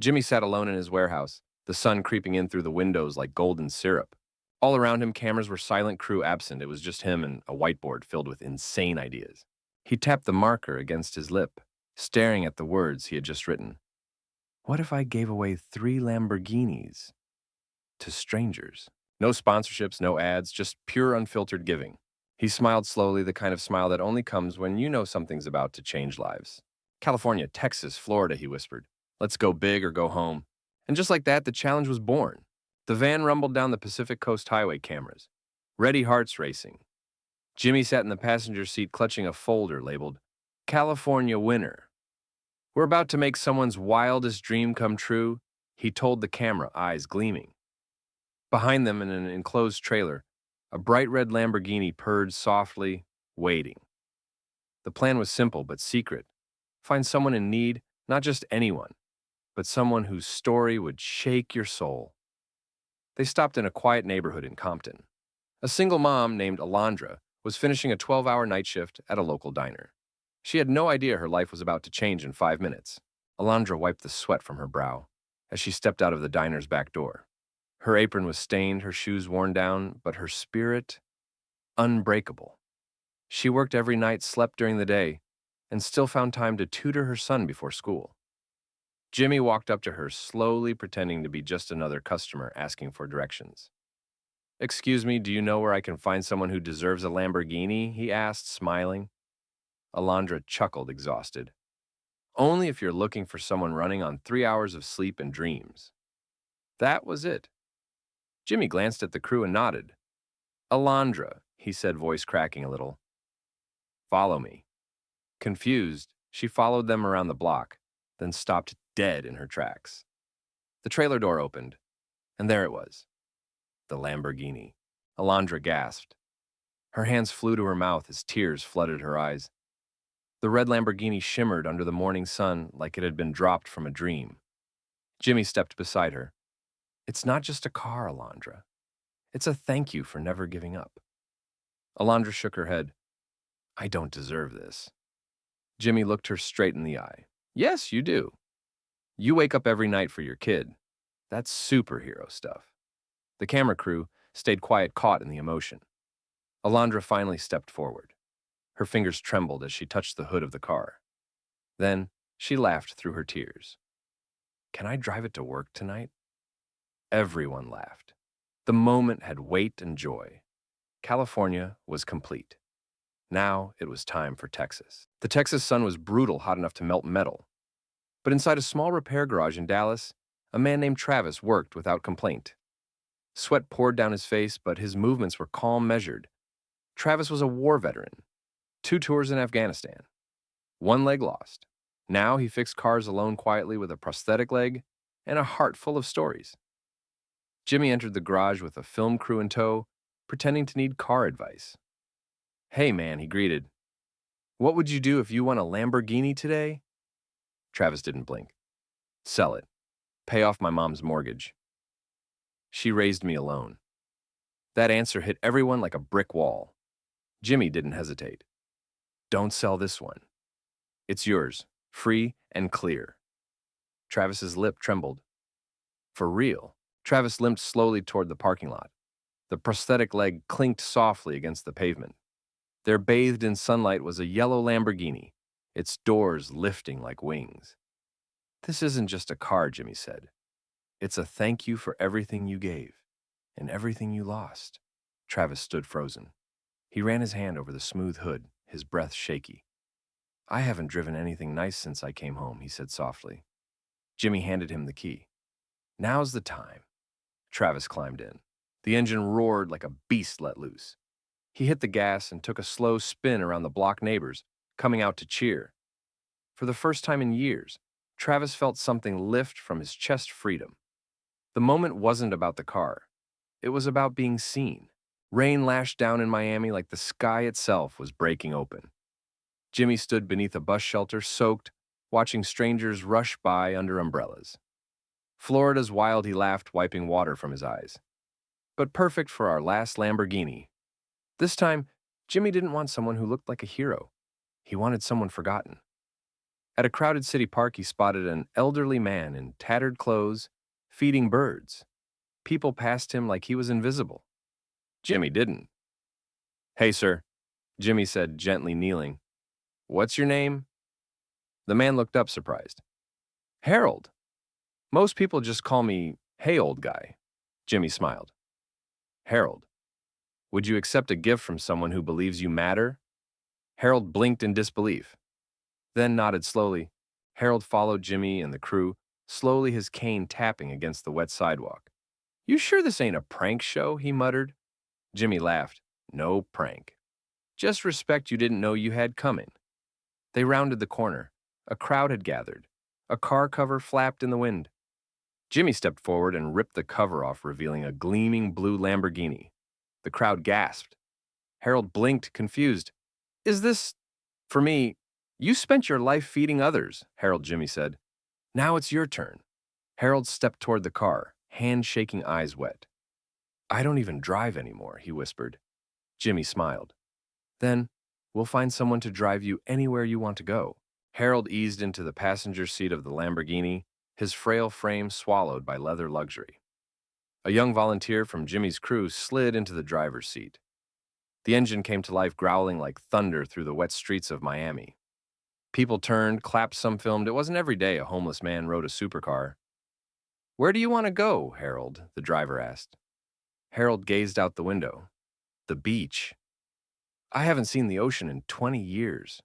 Jimmy sat alone in his warehouse, the sun creeping in through the windows like golden syrup. All around him, cameras were silent, crew absent. It was just him and a whiteboard filled with insane ideas. He tapped the marker against his lip, staring at the words he had just written. What if I gave away 3 Lamborghinis to strangers? No sponsorships, no ads, just pure unfiltered giving. He smiled slowly, the kind of smile that only comes when you know something's about to change lives. California, Texas, Florida, he whispered. Let's go big or go home. And just like that, the challenge was born. The van rumbled down the Pacific Coast Highway, cameras. Ready hearts racing. Jimmy sat in the passenger seat clutching a folder labeled California Winner. We're about to make someone's wildest dream come true, he told the camera, eyes gleaming. Behind them in an enclosed trailer, a bright red Lamborghini purred softly, waiting. The plan was simple but secret. Find someone in need, not just anyone, but someone whose story would shake your soul. They stopped in a quiet neighborhood in Compton. A single mom named Alondra was finishing a 12-hour night shift at a local diner. She had no idea her life was about to change in 5 minutes. Alondra wiped the sweat from her brow as she stepped out of the diner's back door. Her apron was stained, her shoes worn down, but her spirit unbreakable. She worked every night, slept during the day, and still found time to tutor her son before school. Jimmy walked up to her, slowly pretending to be just another customer asking for directions. Excuse me, do you know where I can find someone who deserves a Lamborghini? He asked, smiling. Alondra chuckled, exhausted. Only if you're looking for someone running on 3 hours of sleep and dreams. That was it. Jimmy glanced at the crew and nodded. Alondra, he said, voice cracking a little. Follow me. Confused, she followed them around the block, then stopped dead in her tracks. The trailer door opened, and there it was. The Lamborghini. Alondra gasped. Her hands flew to her mouth as tears flooded her eyes. The red Lamborghini shimmered under the morning sun like it had been dropped from a dream. Jimmy stepped beside her. It's not just a car, Alondra. It's a thank you for never giving up. Alondra shook her head. I don't deserve this. Jimmy looked her straight in the eye. Yes, you do. You wake up every night for your kid. That's superhero stuff. The camera crew stayed quiet, caught in the emotion. Alondra finally stepped forward. Her fingers trembled as she touched the hood of the car. Then she laughed through her tears. Can I drive it to work tonight? Everyone laughed. The moment had weight and joy. California was complete. Now it was time for Texas. The Texas sun was brutal, hot enough to melt metal. But inside a small repair garage in Dallas, a man named Travis worked without complaint. Sweat poured down his face, but his movements were calm, measured. Travis was a war veteran. 2 tours in Afghanistan. 1 leg lost. Now he fixed cars alone quietly with a prosthetic leg and a heart full of stories. Jimmy entered the garage with a film crew in tow, pretending to need car advice. Hey man, he greeted. What would you do if you won a Lamborghini today? Travis didn't blink. Sell it. Pay off my mom's mortgage. She raised me alone. That answer hit everyone like a brick wall. Jimmy didn't hesitate. Don't sell this one. It's yours, free and clear. Travis's lip trembled. For real. Travis limped slowly toward the parking lot. The prosthetic leg clinked softly against the pavement. There, bathed in sunlight, was a yellow Lamborghini, its doors lifting like wings. This isn't just a car, Jimmy said. It's a thank you for everything you gave and everything you lost. Travis stood frozen. He ran his hand over the smooth hood, his breath shaky. I haven't driven anything nice since I came home, he said softly. Jimmy handed him the key. Now's the time. Travis climbed in. The engine roared like a beast let loose. He hit the gas and took a slow spin around the block neighbors, coming out to cheer. For the first time in years, Travis felt something lift from his chest, freedom. The moment wasn't about the car. It was about being seen. Rain lashed down in Miami like the sky itself was breaking open. Jimmy stood beneath a bus shelter, soaked, watching strangers rush by under umbrellas. Florida's wild, he laughed, wiping water from his eyes. But perfect for our last Lamborghini. This time, Jimmy didn't want someone who looked like a hero. He wanted someone forgotten. At a crowded city park, he spotted an elderly man in tattered clothes feeding birds. People passed him like he was invisible. Jimmy didn't. "Hey, sir," Jimmy said, gently kneeling. "What's your name?" The man looked up, surprised. "Harold. Most people just call me, 'Hey, old guy.'" Jimmy smiled. "Harold, would you accept a gift from someone who believes you matter?" Harold blinked in disbelief, then nodded slowly. Harold followed Jimmy and the crew, slowly, his cane tapping against the wet sidewalk. "You sure this ain't a prank show?" he muttered. Jimmy laughed. "No prank. Just respect you didn't know you had coming." They rounded the corner. A crowd had gathered. A car cover flapped in the wind. Jimmy stepped forward and ripped the cover off, revealing a gleaming blue Lamborghini. The crowd gasped. Harold blinked, confused. "Is this for me?" "You spent your life feeding others," Harold Jimmy said. "Now it's your turn." Harold stepped toward the car, hand shaking, eyes wet. "I don't even drive anymore," he whispered. Jimmy smiled. "Then we'll find someone to drive you anywhere you want to go." Harold eased into the passenger seat of the Lamborghini, his frail frame swallowed by leather luxury. A young volunteer from Jimmy's crew slid into the driver's seat. The engine came to life, growling like thunder through the wet streets of Miami. People turned, clapped, some filmed. It wasn't every day a homeless man rode a supercar. "Where do you want to go, Harold?" the driver asked. Harold gazed out the window. "The beach. I haven't seen the ocean in 20 years.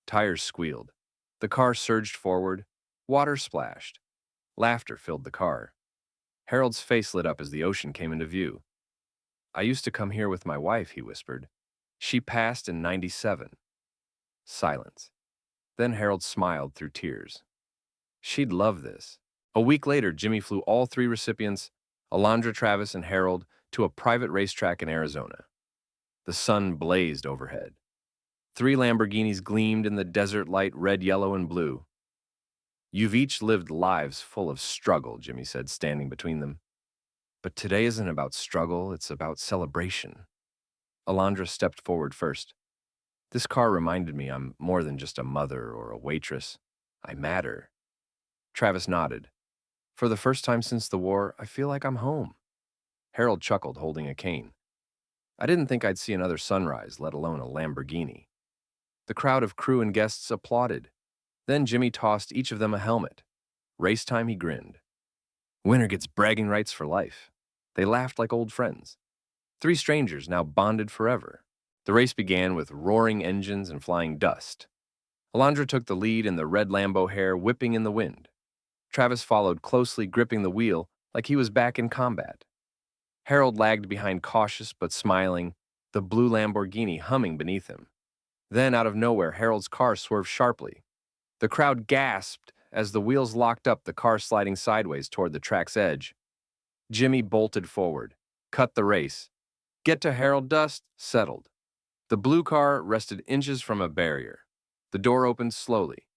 Tires squealed. The car surged forward. Water splashed. Laughter filled the car. Harold's face lit up as the ocean came into view. "I used to come here with my wife," he whispered. "She passed in '97. Silence. Then Harold smiled through tears. "She'd love this." A week later, Jimmy flew all three recipients, Alondra, Travis, and Harold, to a private racetrack in Arizona. The sun blazed overhead. 3 Lamborghinis gleamed in the desert light, red, yellow, and blue. "You've each lived lives full of struggle," Jimmy said, standing between them. "But today isn't about struggle, it's about celebration." Alondra stepped forward first. "This car reminded me I'm more than just a mother or a waitress. I matter." Travis nodded. "For the first time since the war, I feel like I'm home." Harold chuckled, holding a cane. "I didn't think I'd see another sunrise, let alone a Lamborghini." The crowd of crew and guests applauded. Then Jimmy tossed each of them a helmet. Race time, he grinned. "Winner gets bragging rights for life." They laughed like old friends. 3 strangers now bonded forever. The race began with roaring engines and flying dust. Alondra took the lead in the red Lambo hair whipping in the wind. Travis followed closely, gripping the wheel like he was back in combat. Harold lagged behind, cautious but smiling, the blue Lamborghini humming beneath him. Then, out of nowhere, Harold's car swerved sharply. The crowd gasped as the wheels locked up, the car sliding sideways toward the track's edge. Jimmy bolted forward, cut the race. Get to Harold, dust settled. The blue car rested inches from a barrier. The door opened slowly.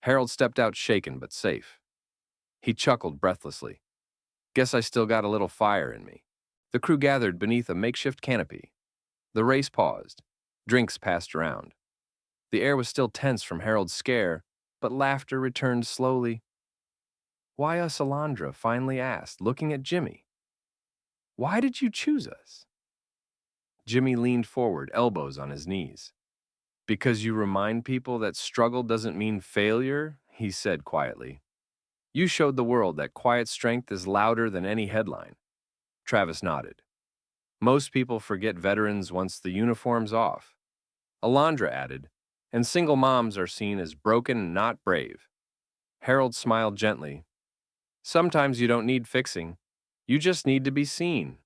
Harold stepped out, shaken but safe. He chuckled breathlessly. "Guess I still got a little fire in me." The crew gathered beneath a makeshift canopy. The race paused. Drinks passed around. The air was still tense from Harold's scare, but laughter returned slowly. "Why us, Alondra?" finally asked, looking at Jimmy. "Why did you choose us?" Jimmy leaned forward, elbows on his knees. "Because you remind people that struggle doesn't mean failure," he said quietly. "You showed the world that quiet strength is louder than any headline." Travis nodded. "Most people forget veterans once the uniform's off." Alondra added, "And single moms are seen as broken, not brave." Harold smiled gently. "Sometimes you don't need fixing. You just need to be seen."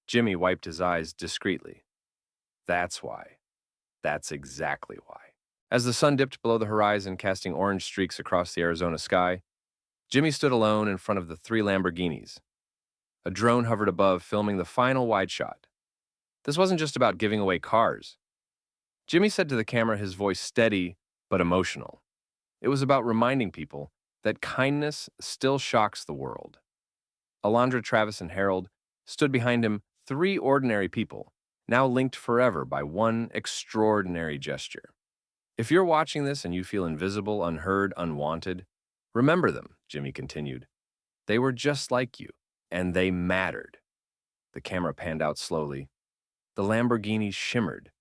Jimmy wiped his eyes discreetly. "That's why. That's exactly why." As the sun dipped below the horizon, casting orange streaks across the Arizona sky, Jimmy stood alone in front of the 3 Lamborghinis. A drone hovered above, filming the final wide shot. This wasn't just about giving away cars. Jimmy said to the camera, his voice steady but emotional. It was about reminding people that kindness still shocks the world. Alondra, Travis, and Harold stood behind him, 3 ordinary people, now linked forever by one extraordinary gesture. If you're watching this and you feel invisible, unheard, unwanted, remember them, Jimmy continued. They were just like you, and they mattered. The camera panned out slowly. The Lamborghini shimmered.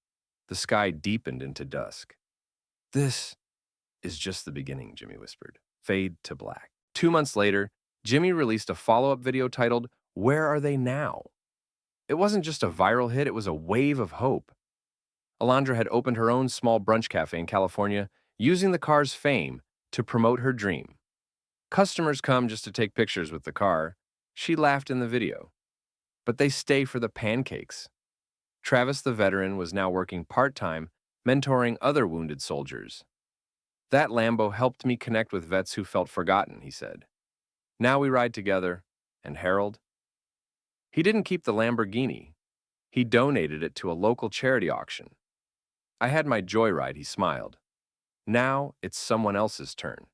The sky deepened into dusk. This is just the beginning, Jimmy whispered. Fade to black. 2 months later, Jimmy released a follow-up video titled, Where Are They Now? It wasn't just a viral hit, it was a wave of hope. Alondra had opened her own small brunch cafe in California, using the car's fame to promote her dream. Customers come just to take pictures with the car. She laughed in the video. But they stay for the pancakes. Travis, the veteran, was now working part-time, mentoring other wounded soldiers. That Lambo helped me connect with vets who felt forgotten, he said. Now we ride together. And Harold? He didn't keep the Lamborghini. He donated it to a local charity auction. I had my joyride, he smiled. Now it's someone else's turn.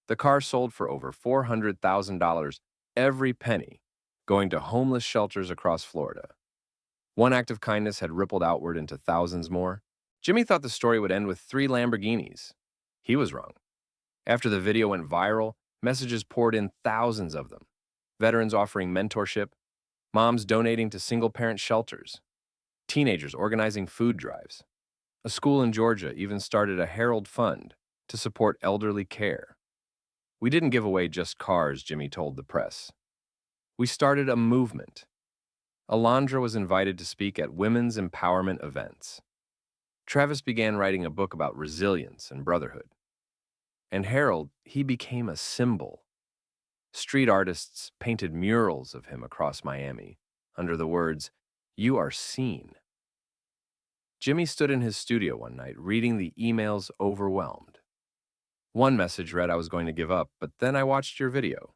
The car sold for over $400,000, every penny, going to homeless shelters across Florida. One act of kindness had rippled outward into thousands more. Jimmy thought the story would end with 3 Lamborghinis. He was wrong. After the video went viral, messages poured in, thousands of them. Veterans offering mentorship, moms donating to single-parent shelters, teenagers organizing food drives. A school in Georgia even started a Harold Fund to support elderly care. We didn't give away just cars, Jimmy told the press. We started a movement. Alondra was invited to speak at women's empowerment events. Travis began writing a book about resilience and brotherhood. And Harold, he became a symbol. Street artists painted murals of him across Miami under the words, "You are seen." Jimmy stood in his studio one night, reading the emails overwhelmed. One message read, "I was going to give up, but then I watched your video.